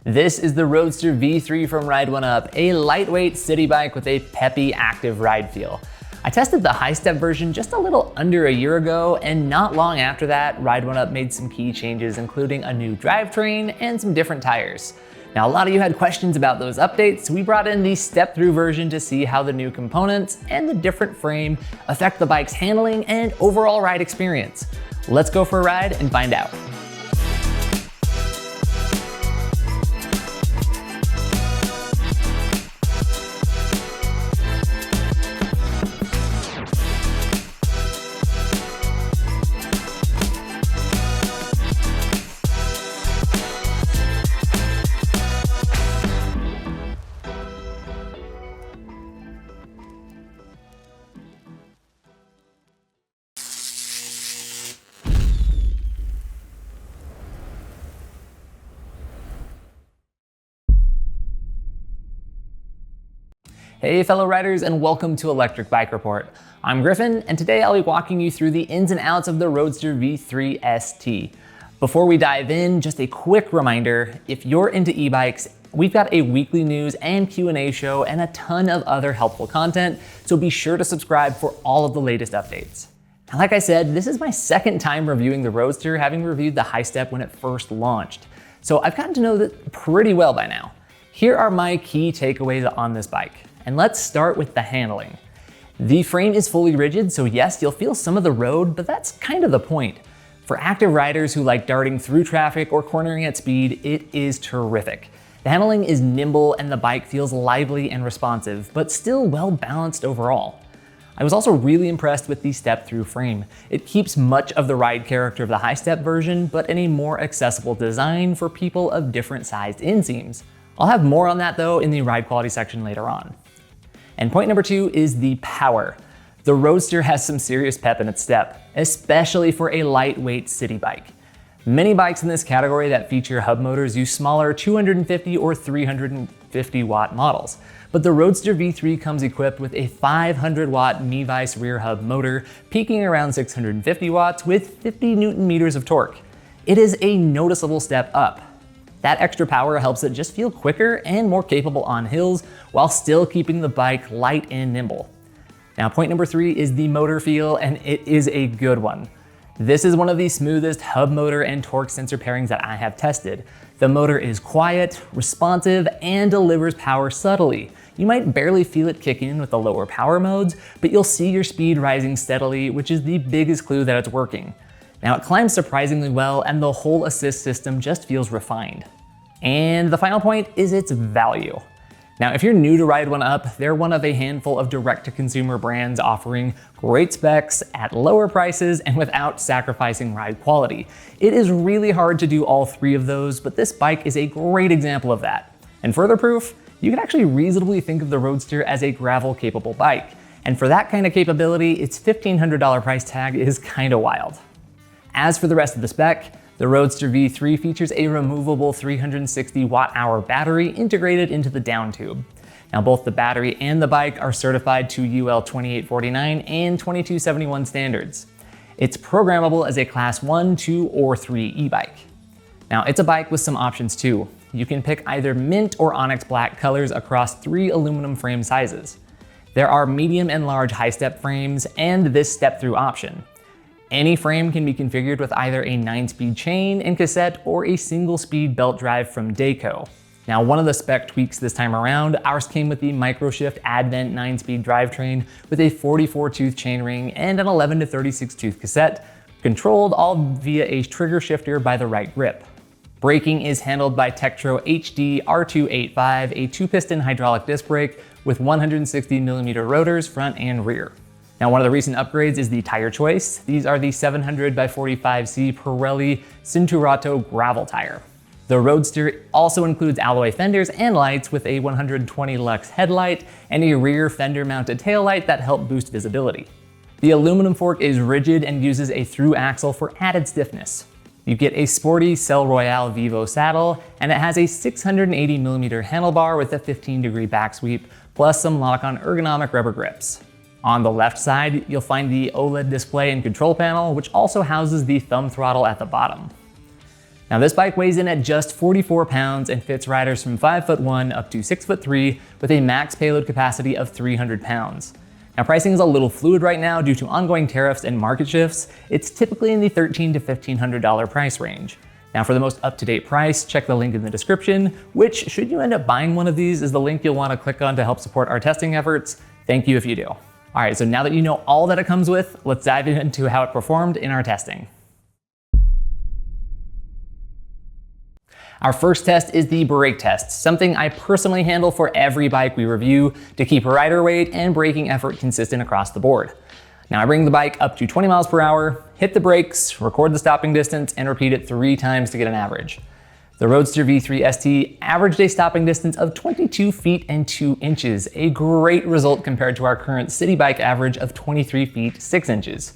This is the Roadster V3 from Ride1Up, a lightweight city bike with a peppy, active ride feel. I tested the Highstep version just a little under a year ago, and not long after that, Ride1Up made some key changes, including a new drivetrain and some different tires. Now, a lot of you had questions about those updates, so we brought in the step-through version to see how the new components and the different frame affect the bike's handling and overall ride experience. Let's go for a ride and find out. Hey fellow riders, and welcome to Electric Bike Report. I'm Griffin, and today I'll be walking you through the ins and outs of the Roadster V3 ST. Before we dive in, just a quick reminder, if you're into e-bikes, we've got a weekly news and Q&A show and a ton of other helpful content, so be sure to subscribe for all of the latest updates. Now, like I said, this is my second time reviewing the Roadster, having reviewed the Highstep when it first launched. So I've gotten to know it pretty well by now. Here are my key takeaways on this bike. And let's start with the handling. The frame is fully rigid, so yes, you'll feel some of the road, but that's kind of the point. For active riders who like darting through traffic or cornering at speed, it is terrific. The handling is nimble and the bike feels lively and responsive, but still well balanced overall. I was also really impressed with the step-through frame. It keeps much of the ride character of the Highstep version, but in a more accessible design for people of different sized inseams. I'll have more on that though in the ride quality section later on. And point number 2 is the power. The Roadster has some serious pep in its step, especially for a lightweight city bike. Many bikes in this category that feature hub motors use smaller 250 or 350 watt models, but the Roadster V3 comes equipped with a 500 watt Mevice rear hub motor, peaking around 650 watts with 50 Newton meters of torque. It is a noticeable step up. That extra power helps it just feel quicker and more capable on hills while still keeping the bike light and nimble. Now, point number 3 is the motor feel, and it is a good one. This is one of the smoothest hub motor and torque sensor pairings that I have tested. The motor is quiet, responsive, and delivers power subtly. You might barely feel it kick in with the lower power modes, but you'll see your speed rising steadily, which is the biggest clue that it's working. Now, it climbs surprisingly well, and the whole assist system just feels refined. And the final point is its value. Now, if you're new to Ride1Up, they're one of a handful of direct-to-consumer brands offering great specs at lower prices and without sacrificing ride quality. It is really hard to do all three of those, but this bike is a great example of that. And further proof, you can actually reasonably think of the Roadster as a gravel-capable bike. And for that kind of capability, its $1,500 price tag is kind of wild. As for the rest of the spec, the Roadster V3 features a removable 360 watt-hour battery integrated into the down tube. Now, both the battery and the bike are certified to UL 2849 and 2271 standards. It's programmable as a Class 1, 2, or 3 e-bike. Now, it's a bike with some options too. You can pick either mint or onyx black colors across 3 aluminum frame sizes. There are medium and large Highstep frames and this step-through option. Any frame can be configured with either a 9-speed chain and cassette or a single-speed belt drive from Dayco. Now, one of the spec tweaks this time around, ours came with the Microshift Advent 9-speed drivetrain with a 44-tooth chainring and an 11 to 36-tooth cassette, controlled all via a trigger shifter by the right grip. Braking is handled by Tektro HD R285, a 2-piston hydraulic disc brake with 160mm rotors front and rear. Now, one of the recent upgrades is the tire choice. These are the 700 by 45C Pirelli Cinturato gravel tire. The Roadster also includes alloy fenders and lights with a 120 lux headlight and a rear fender mounted taillight that help boost visibility. The aluminum fork is rigid and uses a through axle for added stiffness. You get a sporty Cell Royale Vivo saddle, and it has a 680mm handlebar with a 15-degree back sweep, plus some lock-on ergonomic rubber grips. On the left side, you'll find the OLED display and control panel, which also houses the thumb throttle at the bottom. Now this bike weighs in at just 44 pounds and fits riders from 5'1" up to 6'3" with a max payload capacity of 300 pounds. Now pricing is a little fluid right now due to ongoing tariffs and market shifts. It's typically in the $1,300 to $1,500 price range. Now for the most up-to-date price, check the link in the description, which, should you end up buying one of these, is the link you'll want to click on to help support our testing efforts. Thank you if you do. All right, so now that you know all that it comes with, let's dive into how it performed in our testing. Our first test is the brake test, something I personally handle for every bike we review to keep rider weight and braking effort consistent across the board. Now I bring the bike up to 20 miles per hour, hit the brakes, record the stopping distance, and repeat it 3 times to get an average. The Roadster V3 ST averaged a stopping distance of 22 feet and 2 inches, a great result compared to our current city bike average of 23 feet 6 inches.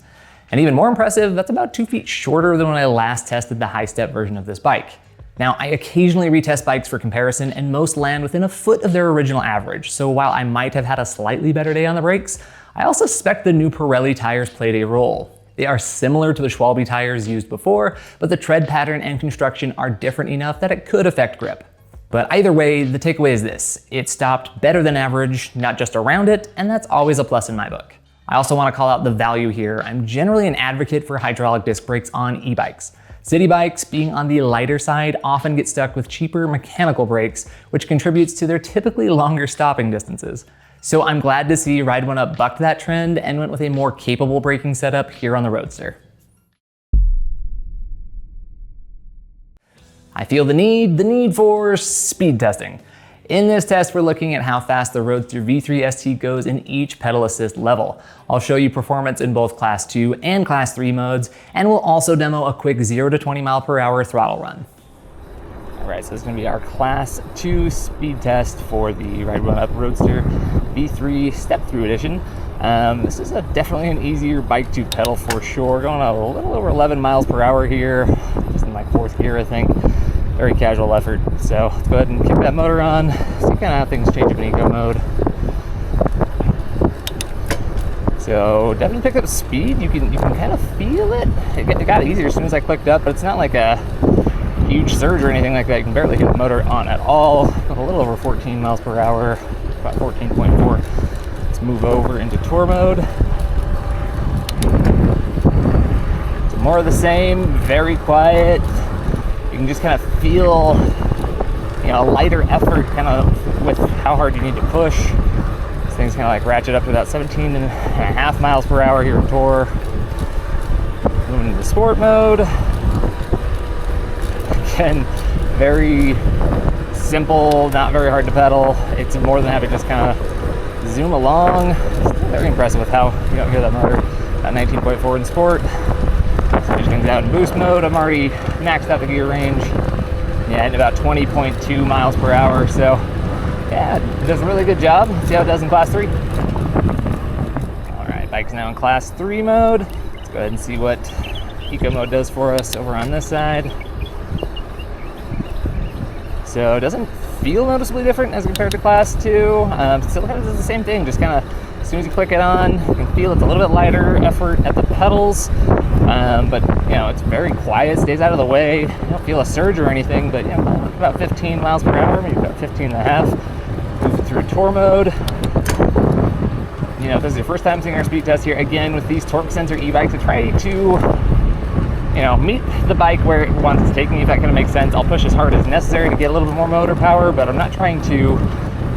And even more impressive, that's about 2 feet shorter than when I last tested the Highstep version of this bike. Now, I occasionally retest bikes for comparison, and most land within a foot of their original average, so while I might have had a slightly better day on the brakes, I also suspect the new Pirelli tires played a role. They are similar to the Schwalbe tires used before, but the tread pattern and construction are different enough that it could affect grip. But either way, the takeaway is this: it stopped better than average, not just around it, and that's always a plus in my book. I also want to call out the value here. I'm generally an advocate for hydraulic disc brakes on e-bikes. City bikes, being on the lighter side, often get stuck with cheaper mechanical brakes, which contributes to their typically longer stopping distances. So I'm glad to see Ride1Up bucked that trend and went with a more capable braking setup here on the Roadster. I feel the need for speed testing. In this test, we're looking at how fast the Roadster V3 ST goes in each pedal assist level. I'll show you performance in both Class 2 and Class 3 modes, and we'll also demo a quick 0 to 20 mile per hour throttle run. All right, so this is gonna be our Class 2 speed test for the Ride1Up Roadster V3 Step-Through Edition. This is definitely an easier bike to pedal for sure. Going a little over 11 miles per hour here, just in my 4th gear, I think. Very casual effort. So let's go ahead and kick that motor on, see kind of how things change up in eco mode. So definitely picked up speed. You can kind of feel it. It got easier as soon as I clicked up, but it's not like a huge surge or anything like that. You can barely hit the motor on at all. A little over 14 miles per hour, about 14.4. Let's move over into tour mode. So more of the same, very quiet. You can just kind of feel, a lighter effort kind of with how hard you need to push. This thing's kind of like ratchet up to about 17.5 miles per hour here in tour. Moving into sport mode. Again, very simple, not very hard to pedal. It's more than happy to just kind of zoom along. Very impressive with how you don't hear that motor. About 19.4 in sport. Switch things out in boost mode. I'm already maxed out the gear range. Yeah, at about 20.2 miles per hour. So yeah, it does a really good job. Let's see how it does in Class 3. All right, bike's now in Class 3 mode. Let's go ahead and see what eco mode does for us over on this side. So it doesn't feel noticeably different as compared to Class 2. Still kind of does the same thing, just kind of as soon as you click it on, you can feel it's a little bit lighter effort at the pedals. But it's very quiet, stays out of the way. You don't feel a surge or anything, but about 15 miles per hour, maybe about 15 and a half. Move through tour mode. If this is your first time seeing our speed test here, again, with these torque sensor e-bikes, I try to meet the bike where it wants to take me, if that kind of makes sense. I'll push as hard as necessary to get a little bit more motor power, but I'm not trying to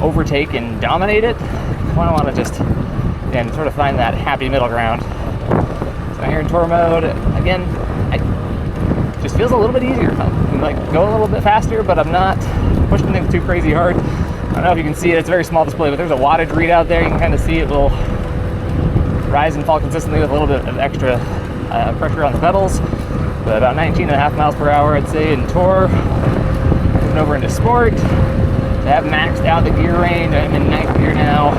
overtake and dominate it. I want to just, sort of find that happy middle ground. So here in tour mode, again, it just feels a little bit easier. I go a little bit faster, but I'm not pushing things too crazy hard. I don't know if you can see it, it's a very small display, but there's a wattage readout there. You can kind of see it will rise and fall consistently with a little bit of extra pressure on the pedals. But about 19.5 miles per hour, I'd say, in tour. Moving over into sport. So I have maxed out the gear range. I'm in 9th gear now.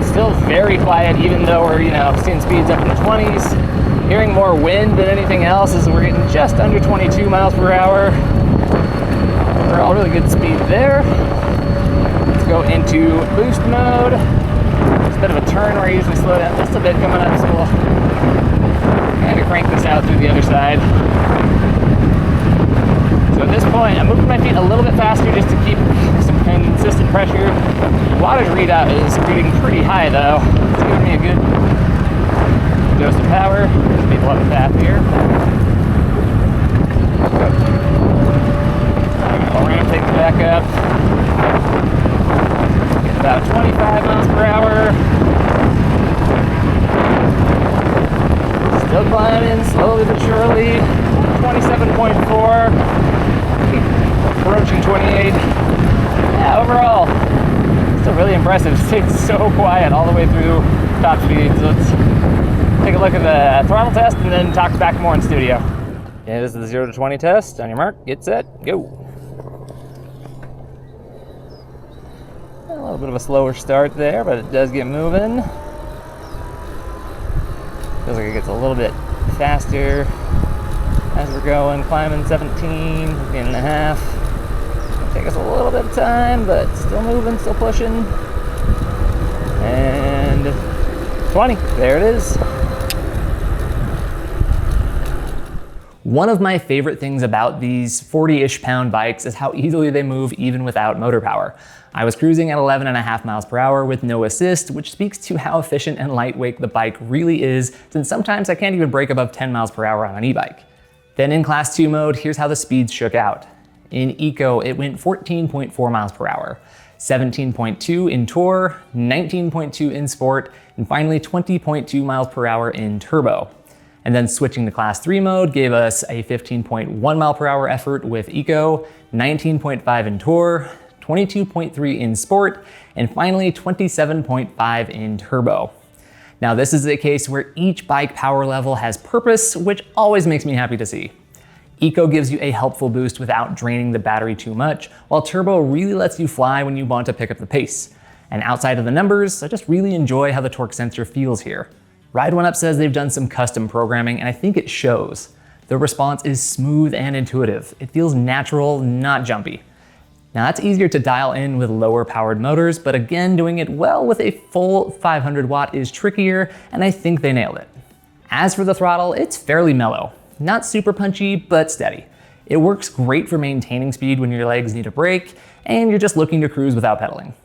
Still very quiet, even though we're, seeing speeds up in the 20s. Hearing more wind than anything else as we're getting just under 22 miles per hour. We're all really good speed there. Let's go into boost mode. It's a bit of a turn where I usually slow down just a bit coming up, so we'll kind of crank this out through the other side. So at this point, I'm moving my feet a little bit faster just to keep some consistent pressure. Wattage readout is reading pretty high though. It's giving me a good dose of power. Speed a lot of path here. I'll ramp things back up. About 25 miles per hour. Still climbing, slowly but surely. 27.4. Approaching 28. Yeah, overall, still really impressive. It stayed so quiet all the way through top speed. So let's take a look at the throttle test and then talk back more in studio. Yeah, this is the 0 to 20 test. On your mark, get set, go. A little bit of a slower start there, but it does get moving. Feels like it gets a little bit faster as we're going, climbing 17.5. Take us a little bit of time, but still moving, still pushing. And 20, there it is. One of my favorite things about these 40-ish pound bikes is how easily they move even without motor power. I was cruising at 11.5 miles per hour with no assist, which speaks to how efficient and lightweight the bike really is, since sometimes I can't even break above 10 miles per hour on an e-bike. Then in Class 2 mode, here's how the speeds shook out. In Eco, it went 14.4 miles per hour, 17.2 in Tour, 19.2 in Sport, and finally 20.2 miles per hour in Turbo. And then switching to Class 3 mode gave us a 15.1 mile per hour effort with Eco, 19.5 in Tour, 22.3 in Sport, and finally 27.5 in Turbo. Now this is a case where each bike power level has purpose, which always makes me happy to see. Eco gives you a helpful boost without draining the battery too much, while Turbo really lets you fly when you want to pick up the pace. And outside of the numbers, I just really enjoy how the torque sensor feels here. Ride1Up says they've done some custom programming, and I think it shows. The response is smooth and intuitive. It feels natural, not jumpy. Now that's easier to dial in with lower powered motors, but again, doing it well with a full 500 watt is trickier, and I think they nailed it. As for the throttle, it's fairly mellow. Not super punchy, but steady. It works great for maintaining speed when your legs need a break, and you're just looking to cruise without pedaling.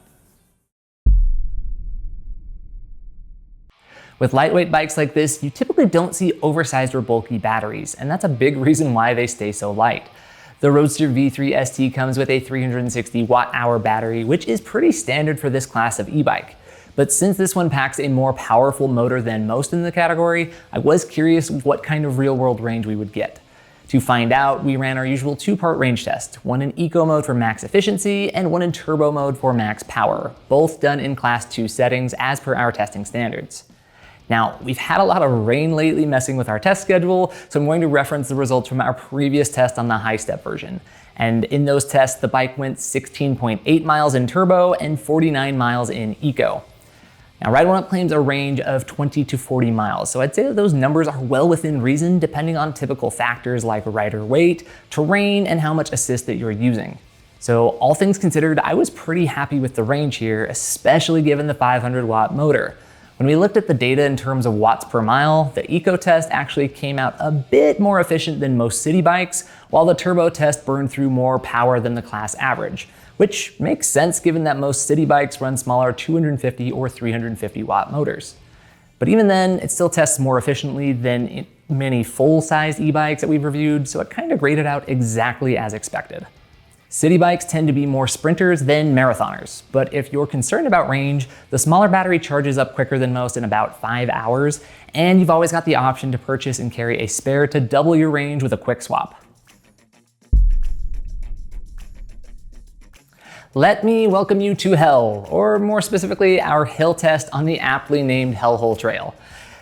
With lightweight bikes like this, you typically don't see oversized or bulky batteries, and that's a big reason why they stay so light. The Roadster V3 ST comes with a 360 watt-hour battery, which is pretty standard for this class of e-bike. But since this one packs a more powerful motor than most in the category, I was curious what kind of real-world range we would get. To find out, we ran our usual two-part range test, one in Eco mode for max efficiency and one in Turbo mode for max power, both done in Class 2 settings as per our testing standards. Now, we've had a lot of rain lately messing with our test schedule, so I'm going to reference the results from our previous test on the Highstep version. And in those tests, the bike went 16.8 miles in Turbo and 49 miles in Eco. Now, Ride1Up claims a range of 20 to 40 miles, so I'd say that those numbers are well within reason depending on typical factors like rider weight, terrain, and how much assist that you're using. So all things considered, I was pretty happy with the range here, especially given the 500 watt motor. When we looked at the data in terms of watts per mile, the Eco test actually came out a bit more efficient than most city bikes, while the Turbo test burned through more power than the class average, which makes sense given that most city bikes run smaller 250 or 350 watt motors. But even then, it still tests more efficiently than many full-size e-bikes that we've reviewed, so it kind of graded out exactly as expected. City bikes tend to be more sprinters than marathoners, but if you're concerned about range, the smaller battery charges up quicker than most in about 5 hours, and you've always got the option to purchase and carry a spare to double your range with a quick swap. Let me welcome you to hell, or more specifically, our hill test on the aptly named Hellhole Trail.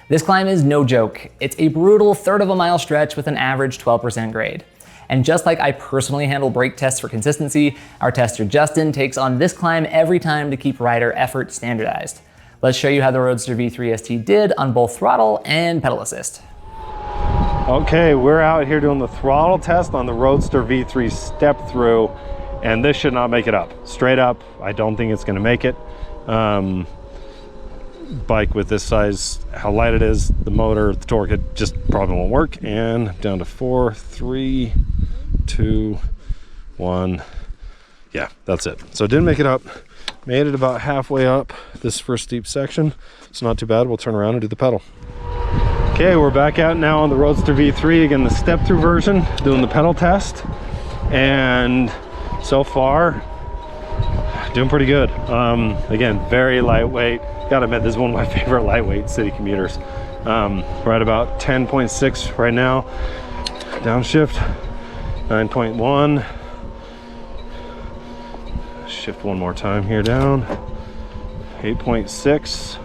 This climb is no joke. It's a brutal third of a mile stretch with an average 12% grade. And just like I personally handle brake tests for consistency, our tester Justin takes on this climb every time to keep rider effort standardized. Let's show you how the Roadster V3 ST did on both throttle and pedal assist. Okay, we're out here doing the throttle test on the Roadster V3 step through, and this should not make it up. Straight up, I don't think it's gonna make it. Bike with this size, how light it is, the motor, the torque, it just probably won't work. And down to 4, 3, 2, 1. Yeah, that's it. So didn't make it up. Made it about halfway up this first steep section. It's not too bad. We'll turn around and do the pedal. Okay, we're back out now on the Roadster V3, again the step-through version, doing the pedal test, and so far doing pretty good. Again, very lightweight. Gotta admit, this is one of my favorite lightweight city commuters. We're at about 10.6 right now. Downshift 9.1. Shift one more time here down. 8.6.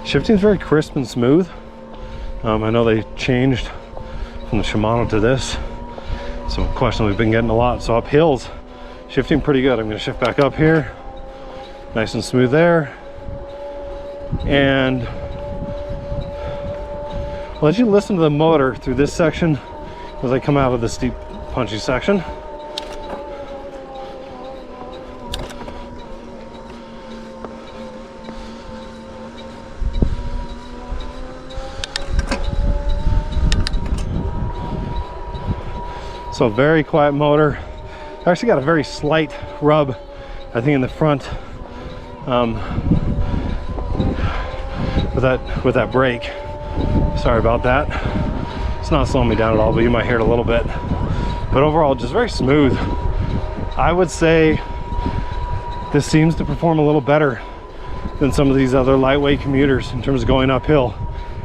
Shifting's very crisp and smooth. I know they changed from the Shimano to this. So a question we've been getting a lot. So up hills, shifting pretty good. I'm gonna shift back up here. Nice and smooth there. And I'll let you listen to the motor through this section as I come out of the steep, punchy section. So very quiet motor. I actually got a very slight rub, I think, in the front with that brake. Sorry about that. It's not slowing me down at all, but you might hear it a little bit. But overall, just very smooth. I would say this seems to perform a little better than some of these other lightweight commuters in terms of going uphill,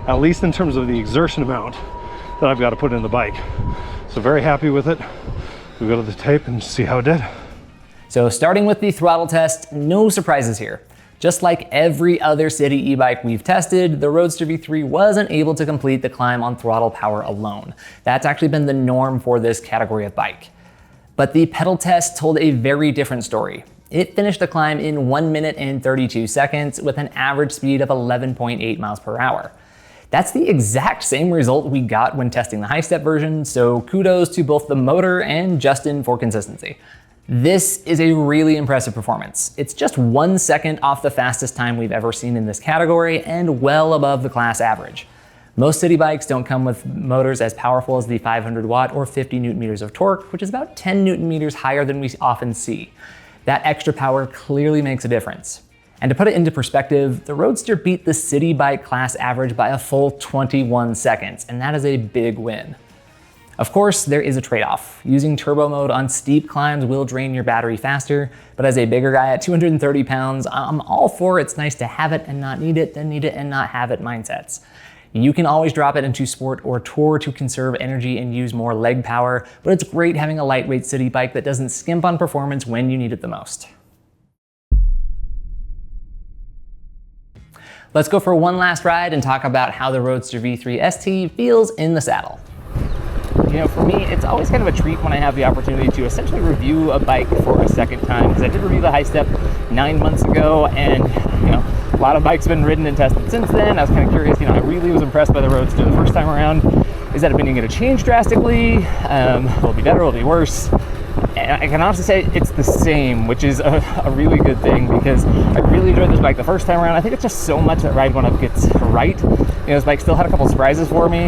at least in terms of the exertion amount that I've got to put in the bike. So very happy with it. We'll go to the tape and see how it did. So starting with the throttle test, no surprises here. Just like every other city e-bike we've tested, the Roadster V3 wasn't able to complete the climb on throttle power alone. That's actually been the norm for this category of bike. But the pedal test told a very different story. It finished the climb in 1 minute and 32 seconds with an average speed of 11.8 miles per hour. That's the exact same result we got when testing the Highstep version, so kudos to both the motor and Justin for consistency. This is a really impressive performance. It's just 1 second off the fastest time we've ever seen in this category and well above the class average. Most city bikes don't come with motors as powerful as the 500 watt or 50 newton meters of torque, which is about 10 newton meters higher than we often see. That extra power clearly makes a difference. And to put it into perspective, the Roadster beat the city bike class average by a full 21 seconds, and that is a big win. Of course, there is a trade-off. Using turbo mode on steep climbs will drain your battery faster, but as a bigger guy at 230 pounds, I'm all for it's nice to have it and not need it, then need it and not have it mindsets. You can always drop it into sport or tour to conserve energy and use more leg power, but it's great having a lightweight city bike that doesn't skimp on performance when you need it the most. Let's go for one last ride and talk about how the Roadster V3 ST feels in the saddle. You know, for me, it's always kind of a treat when I have the opportunity to essentially review a bike for a second time, because I did review the Highstep 9 months ago, and you know, a lot of bikes have been ridden and tested since then. I was kind of curious, you know, I really was impressed by the Roadster the first time around. Is that opinion going to change drastically? Will it be better? Will it be worse? And I can honestly say it's the same, which is a really good thing, because I really enjoyed this bike the first time around. I think it's just so much that Ride1Up gets right. You know, this bike still had a couple surprises for me,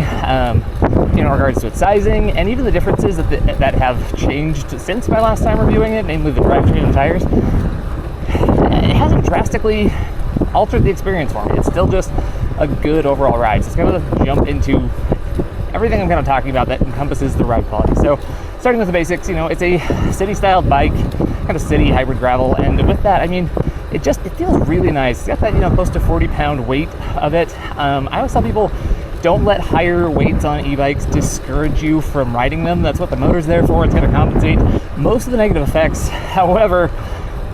in regards to its sizing, and even the differences that have changed since my last time reviewing it, namely the drivetrain and tires. It hasn't drastically altered the experience for me. It's still just a good overall ride. So it's kind of a jump into everything I'm kind of talking about that encompasses the ride quality. So starting with the basics, you know, it's a city-styled bike, kind of city hybrid gravel, and with that, I mean, it feels really nice. It's got that, you know, close to 40-pound weight of it. I always tell people, don't let higher weights on e-bikes discourage you from riding them. That's what the motor's there for. It's going to compensate most of the negative effects. However,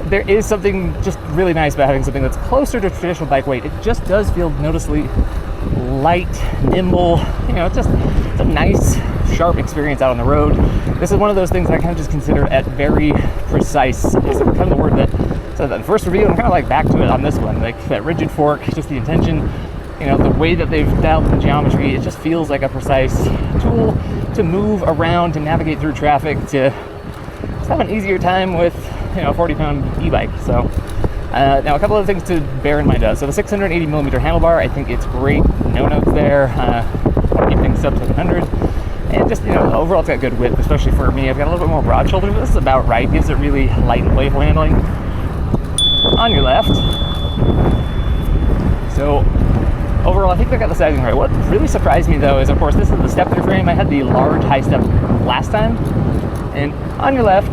there is something just really nice about having something that's closer to traditional bike weight. It just does feel noticeably light, nimble. You know, it's a nice, sharp experience out on the road. This is one of those things that I kind of just consider at very precise. It's kind of the word that said that in the first review. I'm kind of like back to it on this one. Like that rigid fork, just the intention. You know, the way that they've dialed the geometry, it just feels like a precise tool to move around, to navigate through traffic, to just have an easier time with, you know, a 40-pound e-bike. So now a couple of things to bear in mind. So the 680 millimeter handlebar, I think it's great. No notes there. Keep things sub 700. And just, overall it's got good width, especially for me. I've got a little bit more broad shoulders, but this is about right. Gives it really light and playful handling. On your left. So overall, I think I got the sizing right. What really surprised me though is, of course, this is the step-through frame. I had the large Highstep last time. And on your left,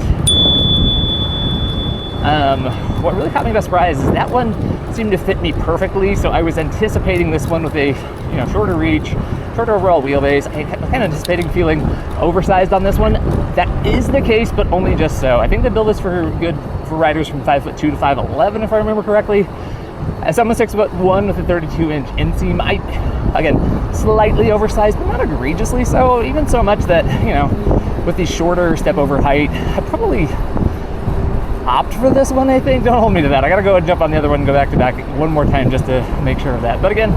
what really caught me by surprise is that one seemed to fit me perfectly. So I was anticipating this one with a shorter reach, shorter overall wheelbase. I was kind of anticipating feeling oversized on this one. That is the case, but only just so. I think they build this for riders from 5'2" to 5'11", if I remember correctly. As I'm a 6'1" with a 32-inch inseam, again, slightly oversized, but not egregiously so. Even so much that, with the shorter step over height, I probably opt for this one, I think. Don't hold me to that. I gotta go and jump on the other one and go back to back one more time just to make sure of that. But again,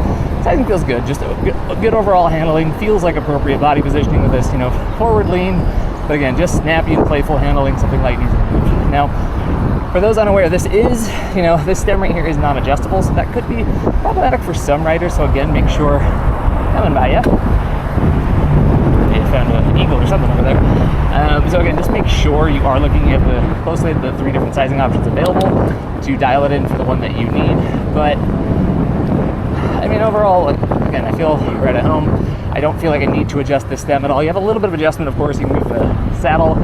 sizing feels good. Just a good overall handling. Feels like appropriate body positioning with this, forward lean. But again, just snappy and playful handling, something light and easy to move. Now, for those unaware, this is, this stem right here is non-adjustable, so that could be problematic for some riders. So again, make sure, coming by ya. I found an eagle or something over there. So again, just make sure you are looking at closely at the 3 different sizing options available to dial it in for the one that you need. But I mean, overall, again, I feel right at home. I don't feel like I need to adjust the stem at all. You have a little bit of adjustment, of course. You can move the saddle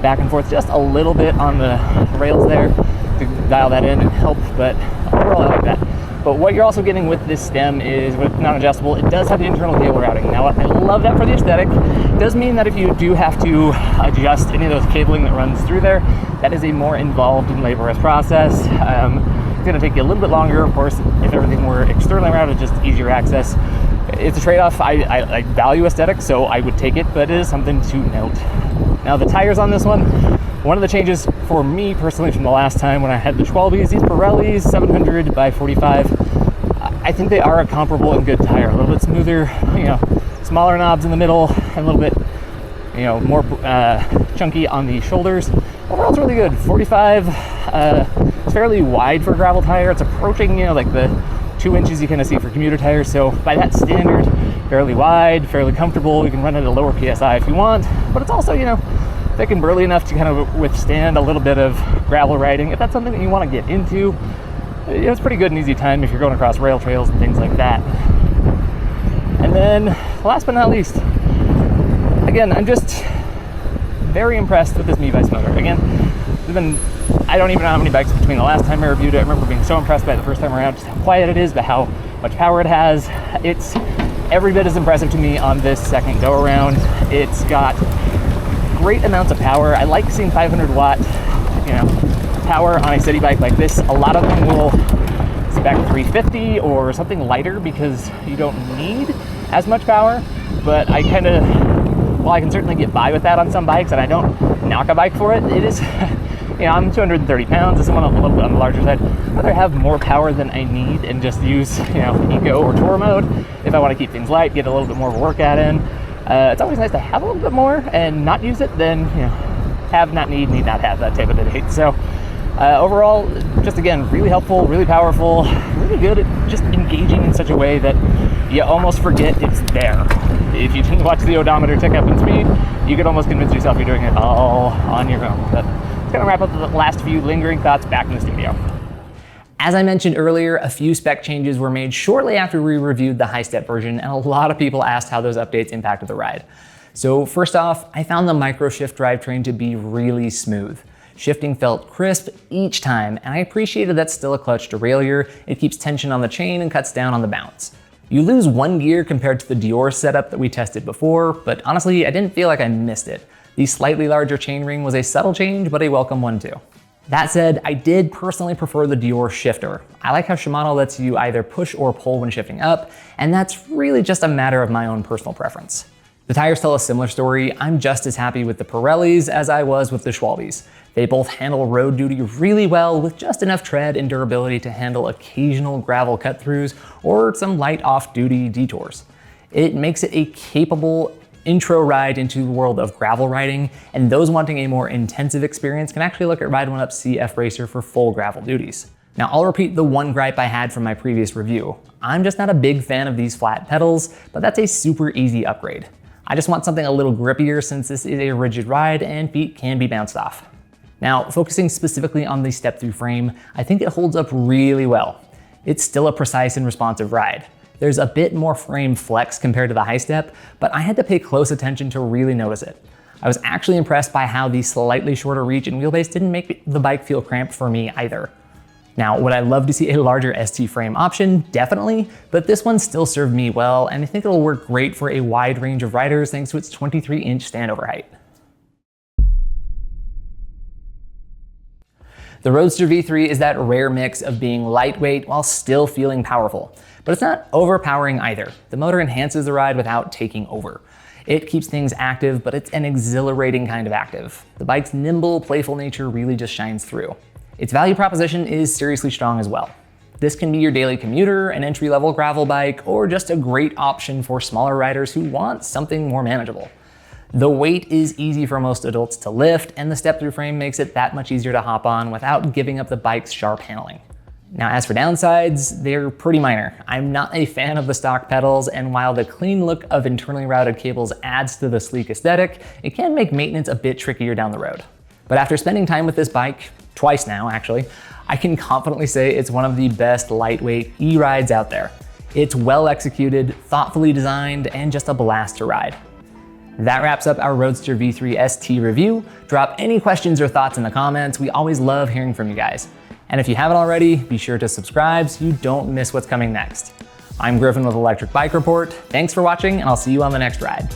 back and forth just a little bit on the rails there to dial that in and help, but overall I like that. But what you're also getting with this stem is, with non-adjustable, it does have the internal cable routing. Now, I love that for the aesthetic. It does mean that if you do have to adjust any of those cabling that runs through there, that is a more involved and laborious process. It's gonna take you a little bit longer, of course. If everything were externally routed, just easier access. It's a trade-off. I value aesthetics, so I would take it, but it is something to note. Now, the tires on this one of the changes for me personally from the last time when I had the 12s, these Pirellis 700 by 45, I think they are a comparable and good tire. A little bit smoother, smaller knobs in the middle, and a little bit, more chunky on the shoulders. Overall, it's really good. 45, it's fairly wide for a gravel tire. It's approaching, like the 2 inches you kind of see for commuter tires. So by that standard, fairly wide, fairly comfortable. You can run it at a lower PSI if you want, but it's also, thick and burly enough to kind of withstand a little bit of gravel riding. If that's something that you want to get into, it's pretty good and easy time if you're going across rail trails and things like that. And then last but not least, again, I'm just very impressed with this eBikes motor. Again, I don't even know how many bikes between the last time I reviewed it. I remember being so impressed by it the first time around, just how quiet it is, but how much power it has. It's every bit as impressive to me on this second go around. It's got great amounts of power. I like seeing 500 watt, power on a city bike like this. A lot of them will spec 350 or something lighter because you don't need as much power. But I while I can certainly get by with that on some bikes, and I don't knock a bike for it, it is, I'm 230 pounds. This one a little bit on the larger side. I'd rather have more power than I need and just use, eco or tour mode if I want to keep things light, get a little bit more of a workout in. It's always nice to have a little bit more and not use it than, have, not need not have, that type of debate. So overall, just again, really helpful, really powerful, really good at just engaging in such a way that you almost forget it's there. If you didn't watch the odometer tick up in speed, you could almost convince yourself you're doing it all on your own. But it's gonna wrap up the last few lingering thoughts back in the studio. As I mentioned earlier, a few spec changes were made shortly after we reviewed the Highstep version, and a lot of people asked how those updates impacted the ride. So first off, I found the micro shift drivetrain to be really smooth. Shifting felt crisp each time, and I appreciated that's still a clutch derailleur. It keeps tension on the chain and cuts down on the bounce. You lose 1 gear compared to the Dior setup that we tested before, but honestly, I didn't feel like I missed it. The slightly larger chainring was a subtle change, but a welcome one too. That said, I did personally prefer the Dior shifter. I like how Shimano lets you either push or pull when shifting up, and that's really just a matter of my own personal preference. The tires tell a similar story. I'm just as happy with the Pirellis as I was with the Schwalbes. They both handle road duty really well with just enough tread and durability to handle occasional gravel cut-throughs or some light off-duty detours. It makes it a capable intro ride into the world of gravel riding, and those wanting a more intensive experience can actually look at Ride1Up CF Racer for full gravel duties. Now, I'll repeat the one gripe I had from my previous review. I'm just not a big fan of these flat pedals, but that's a super easy upgrade. I just want something a little grippier since this is a rigid ride and feet can be bounced off. Now, focusing specifically on the step-through frame, I think it holds up really well. It's still a precise and responsive ride. There's a bit more frame flex compared to the Highstep, but I had to pay close attention to really notice it. I was actually impressed by how the slightly shorter reach and wheelbase didn't make the bike feel cramped for me either. Now, would I love to see a larger ST frame option? Definitely, but this one still served me well, and I think it'll work great for a wide range of riders thanks to its 23-inch standover height. The Roadster V3 is that rare mix of being lightweight while still feeling powerful, but it's not overpowering either. The motor enhances the ride without taking over. It keeps things active, but it's an exhilarating kind of active. The bike's nimble, playful nature really just shines through. Its value proposition is seriously strong as well. This can be your daily commuter, an entry-level gravel bike, or just a great option for smaller riders who want something more manageable. The weight is easy for most adults to lift, and the step-through frame makes it that much easier to hop on without giving up the bike's sharp handling. Now, as for downsides, they're pretty minor. I'm not a fan of the stock pedals, and while the clean look of internally routed cables adds to the sleek aesthetic, it can make maintenance a bit trickier down the road. But after spending time with this bike, twice now actually, I can confidently say it's one of the best lightweight e-rides out there. It's well executed, thoughtfully designed, and just a blast to ride. That wraps up our Roadster V3 ST review. Drop any questions or thoughts in the comments. We always love hearing from you guys. And if you haven't already, be sure to subscribe so you don't miss what's coming next. I'm Griffin with Electric Bike Report. Thanks for watching, and I'll see you on the next ride.